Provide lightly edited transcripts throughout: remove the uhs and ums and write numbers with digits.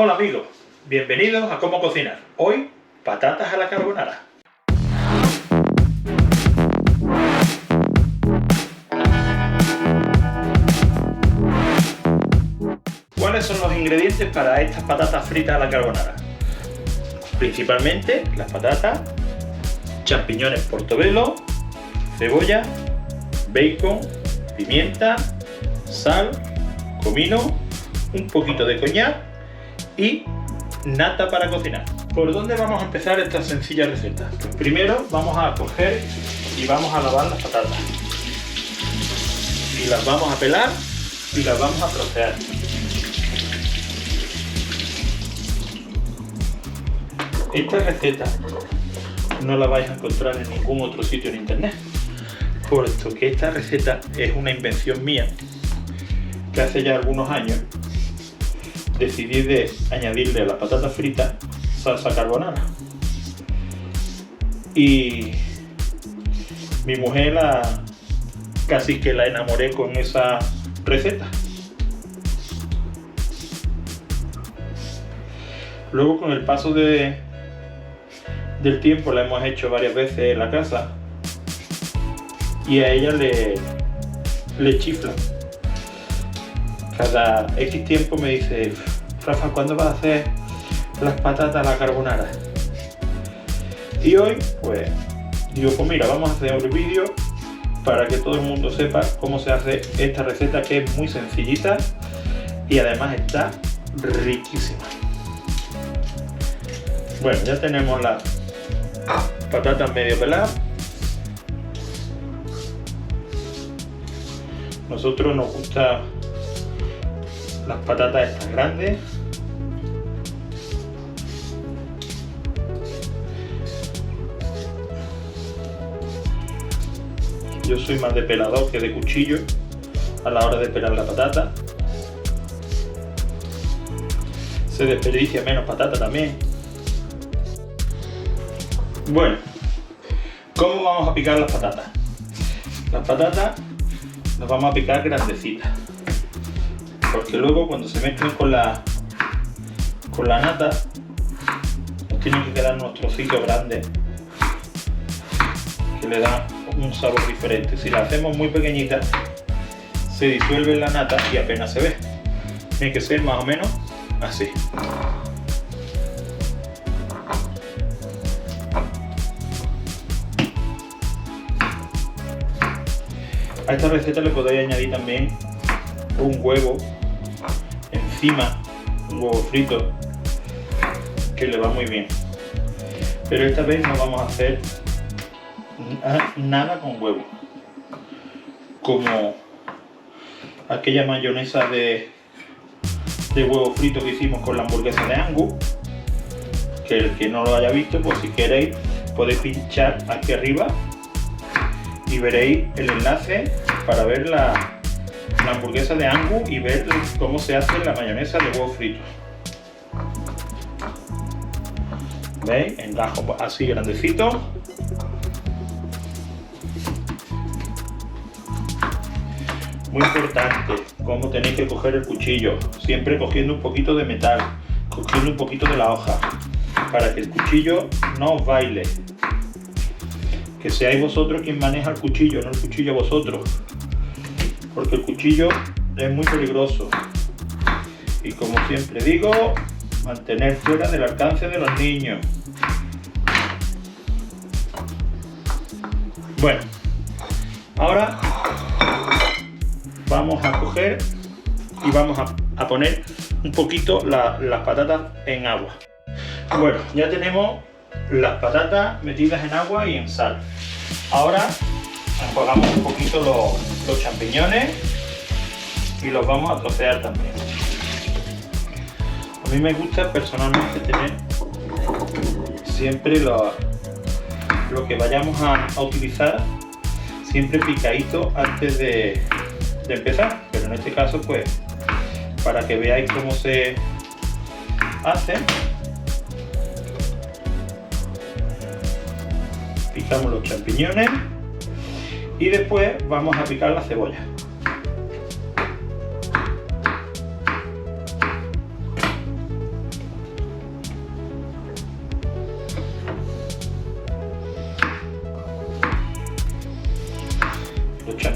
Hola amigos, bienvenidos a Cómo Cocinar. Hoy, patatas a la carbonara. ¿Cuáles son los ingredientes para estas patatas fritas a la carbonara? Principalmente las patatas, champiñones portobello, cebolla, bacon, pimienta, sal, comino, un poquito de coñac y nata para cocinar. ¿Por dónde vamos a empezar esta sencilla receta? Pues primero vamos a coger y vamos a lavar las patatas. Y las vamos a pelar y las vamos a trocear. Esta receta no la vais a encontrar en ningún otro sitio en internet, puesto que esta receta es una invención mía que hace ya algunos años decidí de añadirle a las patatas fritas salsa carbonara. Y mi mujer casi que la enamoré con esa receta. Luego, con el paso del tiempo, la hemos hecho varias veces en la casa y a ella le chifla. Cada X tiempo me dice: Rafa, ¿cuándo vas a hacer las patatas a la carbonara? Y hoy, pues, digo, pues mira, vamos a hacer un vídeo para que todo el mundo sepa cómo se hace esta receta, que es muy sencillita y además está riquísima. Bueno, ya tenemos las patatas medio peladas. Nosotros nos gustan las patatas estas grandes. Yo soy más de pelador que de cuchillo a la hora de pelar la patata. Se desperdicia menos patata también. Bueno, ¿cómo vamos a picar las patatas? Las patatas las vamos a picar grandecitas, porque luego cuando se mezclen con la nata nos tienen que quedar unos trocitos grandes que le dan un sabor diferente. Si la hacemos muy pequeñita se disuelve en la nata y apenas se ve. Tiene que ser más o menos así. A esta receta le podéis añadir también un huevo encima, un huevo frito, que le va muy bien. Pero esta vez no vamos a hacer nada con huevo, como aquella mayonesa de huevo frito que hicimos con la hamburguesa de Angus, que el que no lo haya visto, pues si queréis podéis pinchar aquí arriba y veréis el enlace para ver la hamburguesa de Angus y ver cómo se hace la mayonesa de huevo frito. ¿Veis? Engajo así grandecito. Muy importante, cómo tenéis que coger el cuchillo, siempre cogiendo un poquito de metal, cogiendo un poquito de la hoja, para que el cuchillo no os baile. Que seáis vosotros quien maneja el cuchillo, no el cuchillo vosotros, porque el cuchillo es muy peligroso. Y como siempre digo, mantener fuera del alcance de los niños. Bueno, ahora vamos a coger y vamos a poner un poquito las patatas en agua. Bueno, ya tenemos las patatas metidas en agua y en sal. Ahora enjuagamos un poquito los champiñones y los vamos a trocear también. A mí me gusta personalmente tener siempre lo que vayamos a utilizar siempre picadito antes de empezar, pero en este caso, pues, para que veáis cómo se hace, picamos los champiñones y después vamos a picar la cebolla.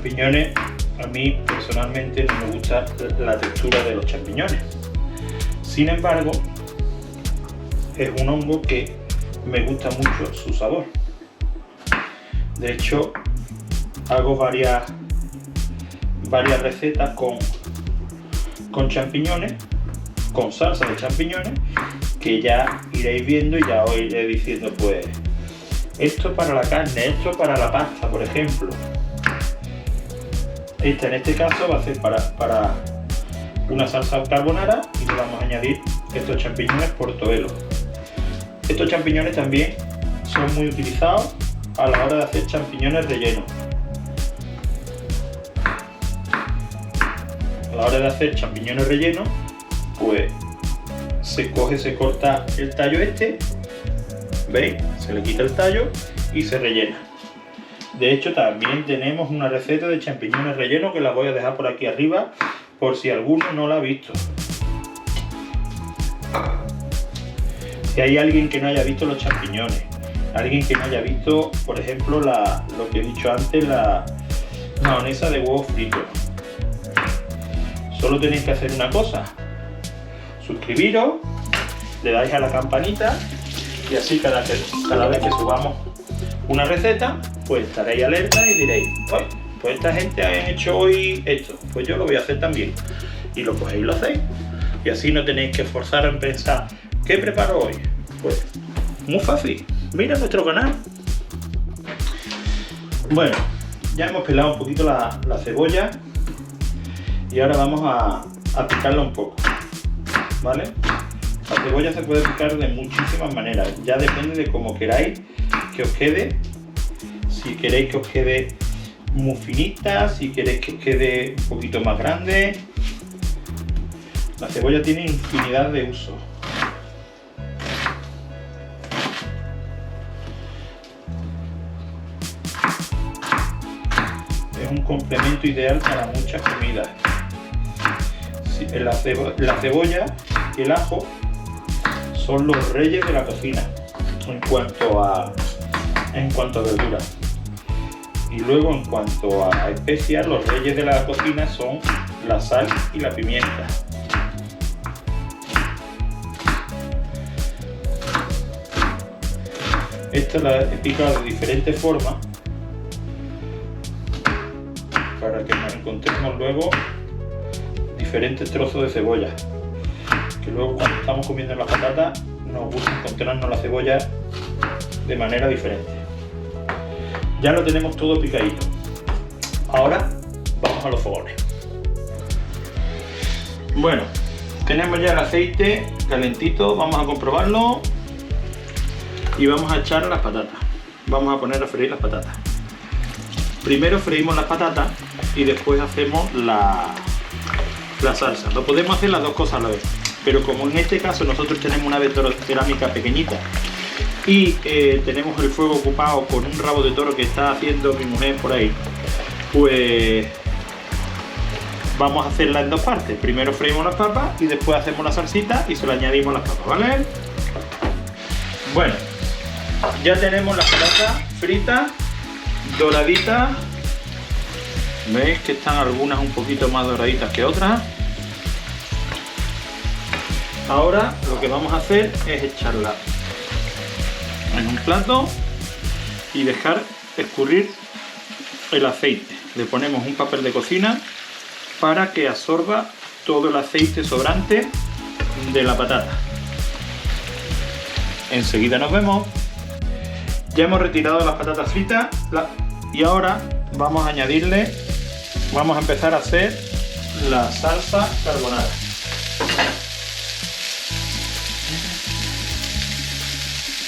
champiñones, a mí personalmente no me gusta la textura de los champiñones. Sin embargo, es un hongo que me gusta mucho su sabor. De hecho, hago varias recetas con champiñones, con salsa de champiñones, que ya iréis viendo y ya os iré diciendo, pues, esto para la carne, esto para la pasta, por ejemplo. Esta en este caso va a ser para una salsa carbonara y le vamos a añadir estos champiñones portobello. Estos champiñones también son muy utilizados a la hora de hacer champiñones rellenos. A la hora de hacer champiñones rellenos, pues se corta el tallo este, ¿veis? Se le quita el tallo y se rellena. De hecho, también tenemos una receta de champiñones rellenos que la voy a dejar por aquí arriba por si alguno no la ha visto. Si hay alguien que no haya visto los champiñones, alguien que no haya visto, por ejemplo, lo que he dicho antes, la mayonesa de huevo frito, solo tenéis que hacer una cosa: suscribiros, le dais a la campanita y así cada vez que subamos una receta, pues estaréis alerta y diréis, pues esta gente ha hecho hoy esto, pues yo lo voy a hacer también. Y lo cogéis y lo hacéis. Y así no tenéis que esforzaros en pensar, ¿qué preparo hoy? Pues muy fácil, mira nuestro canal. Bueno, ya hemos pelado un poquito la cebolla y ahora vamos a picarla un poco, ¿vale? La cebolla se puede picar de muchísimas maneras, ya depende de cómo queráis que os quede. Si queréis que os quede muy finita, si queréis que os quede un poquito más grande. La cebolla tiene infinidad de usos. Es un complemento ideal para muchas comidas. La cebolla y el ajo son los reyes de la cocina en cuanto a verduras. Y luego, en cuanto a especias, los reyes de la cocina son la sal y la pimienta. Esta la he picado de diferentes formas para que nos encontremos luego diferentes trozos de cebolla, que luego cuando estamos comiendo las patatas nos gusta encontrarnos la cebolla de manera diferente. Ya lo tenemos todo picadito. Ahora vamos a los fogones. Bueno, tenemos ya el aceite calentito, vamos a comprobarlo y vamos a echar las patatas. Vamos a poner a freír las patatas. Primero freímos las patatas y después hacemos la salsa. Lo podemos hacer las dos cosas a la vez, pero como en este caso nosotros tenemos una cerámica pequeñita y tenemos el fuego ocupado con un rabo de toro que está haciendo mi mujer por ahí, pues vamos a hacerla en dos partes. Primero freímos las papas y después hacemos la salsita y se le añadimos las papas, ¿vale? Bueno, ya tenemos las patatas fritas, doraditas. ¿Veis que están algunas un poquito más doraditas que otras? Ahora lo que vamos a hacer es echarla en un plato y dejar escurrir el aceite. Le ponemos un papel de cocina para que absorba todo el aceite sobrante de la patata. Enseguida nos vemos. Ya hemos retirado las patatas fritas y ahora vamos a empezar a hacer la salsa carbonara.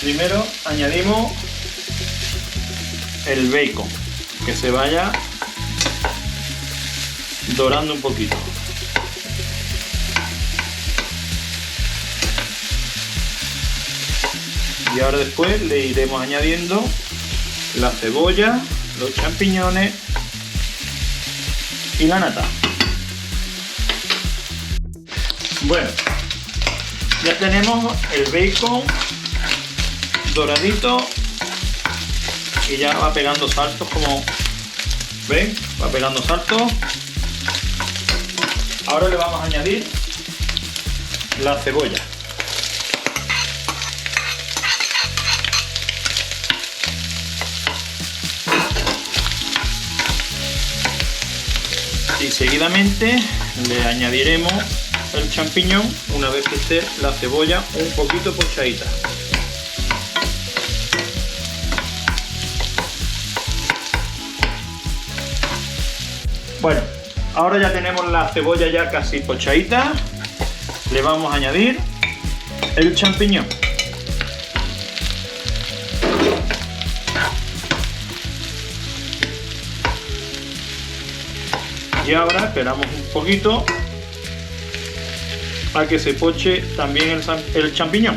Primero añadimos el bacon, que se vaya dorando un poquito. Y ahora después le iremos añadiendo la cebolla, los champiñones y la nata. Bueno, ya tenemos el bacon doradito y ya va pegando saltos ¿Ven? Va pegando saltos. Ahora le vamos a añadir la cebolla. Y seguidamente le añadiremos el champiñón una vez que esté la cebolla un poquito pochadita. Bueno, ahora ya tenemos la cebolla ya casi pochadita. Le vamos a añadir el champiñón. Y ahora esperamos un poquito a que se poche también el champiñón.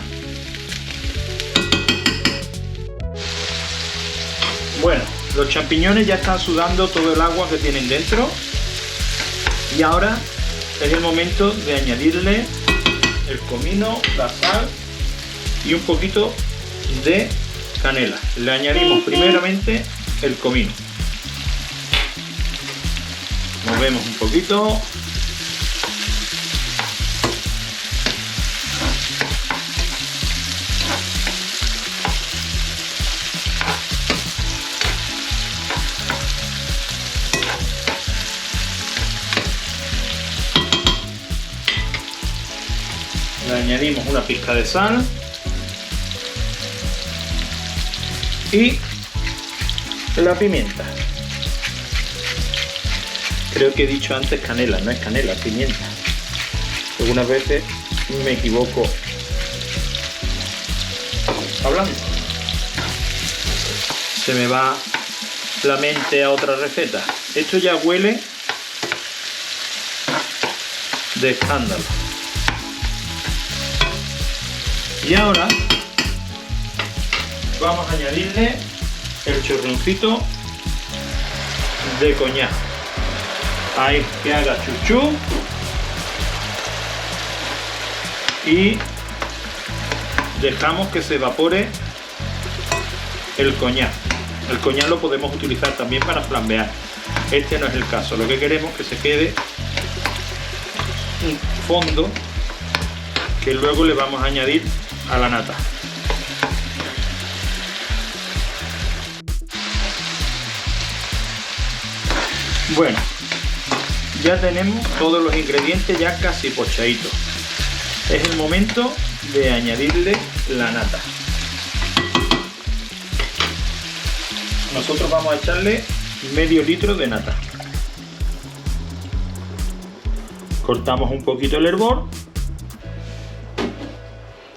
Bueno, los champiñones ya están sudando todo el agua que tienen dentro. Y ahora es el momento de añadirle el comino, la sal y un poquito de canela. Le añadimos primeramente el comino. Movemos un poquito. Le añadimos una pizca de sal y la pimienta. Creo que he dicho antes canela, no es canela, es pimienta. Algunas veces me equivoco hablando. Se me va la mente a otra receta. Esto ya huele de escándalo. Y ahora vamos a añadirle el chorroncito de coñac. Ahí, que haga chuchú. Y dejamos que se evapore el coñac. El coñac lo podemos utilizar también para flambear. Este no es el caso. Lo que queremos es que se quede un fondo que luego le vamos a añadir a la nata. Bueno, ya tenemos todos los ingredientes ya casi pochaditos. Es el momento de añadirle la nata. Nosotros vamos a echarle medio litro de nata. Cortamos un poquito el hervor.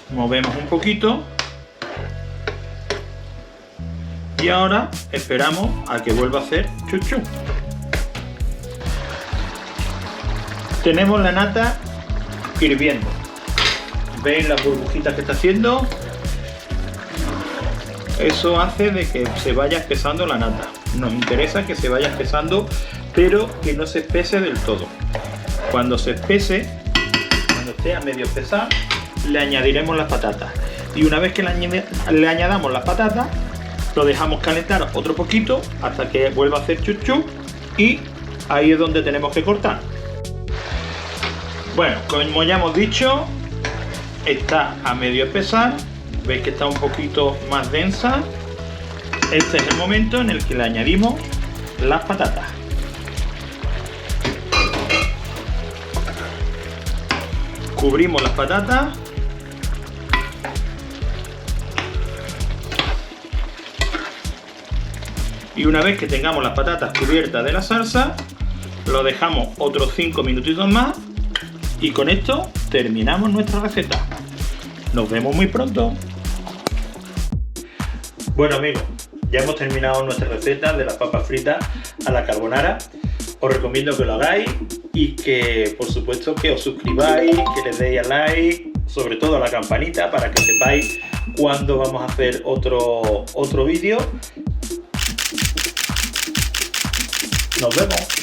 Movemos un poquito. Y ahora esperamos a que vuelva a hacer chuchú. Tenemos la nata hirviendo. ¿Veis las burbujitas que está haciendo? Eso hace de que se vaya espesando la nata. Nos interesa que se vaya espesando, pero que no se espese del todo. Cuando se espese, cuando esté a medio espesar, le añadiremos las patatas. Y una vez que le añadamos las patatas, lo dejamos calentar otro poquito hasta que vuelva a hacer chuchú. Y ahí es donde tenemos que cortar. Bueno, como ya hemos dicho, está a medio espesar. Veis que está un poquito más densa. Este es el momento en el que le añadimos las patatas. Cubrimos las patatas. Y una vez que tengamos las patatas cubiertas de la salsa, lo dejamos otros 5 minutitos más. Y con esto terminamos nuestra receta. Nos vemos muy pronto. Bueno amigos, ya hemos terminado nuestra receta de las papas fritas a la carbonara. Os recomiendo que lo hagáis y que por supuesto que os suscribáis, que le deis a like, sobre todo a la campanita para que sepáis cuándo vamos a hacer otro vídeo. Nos vemos.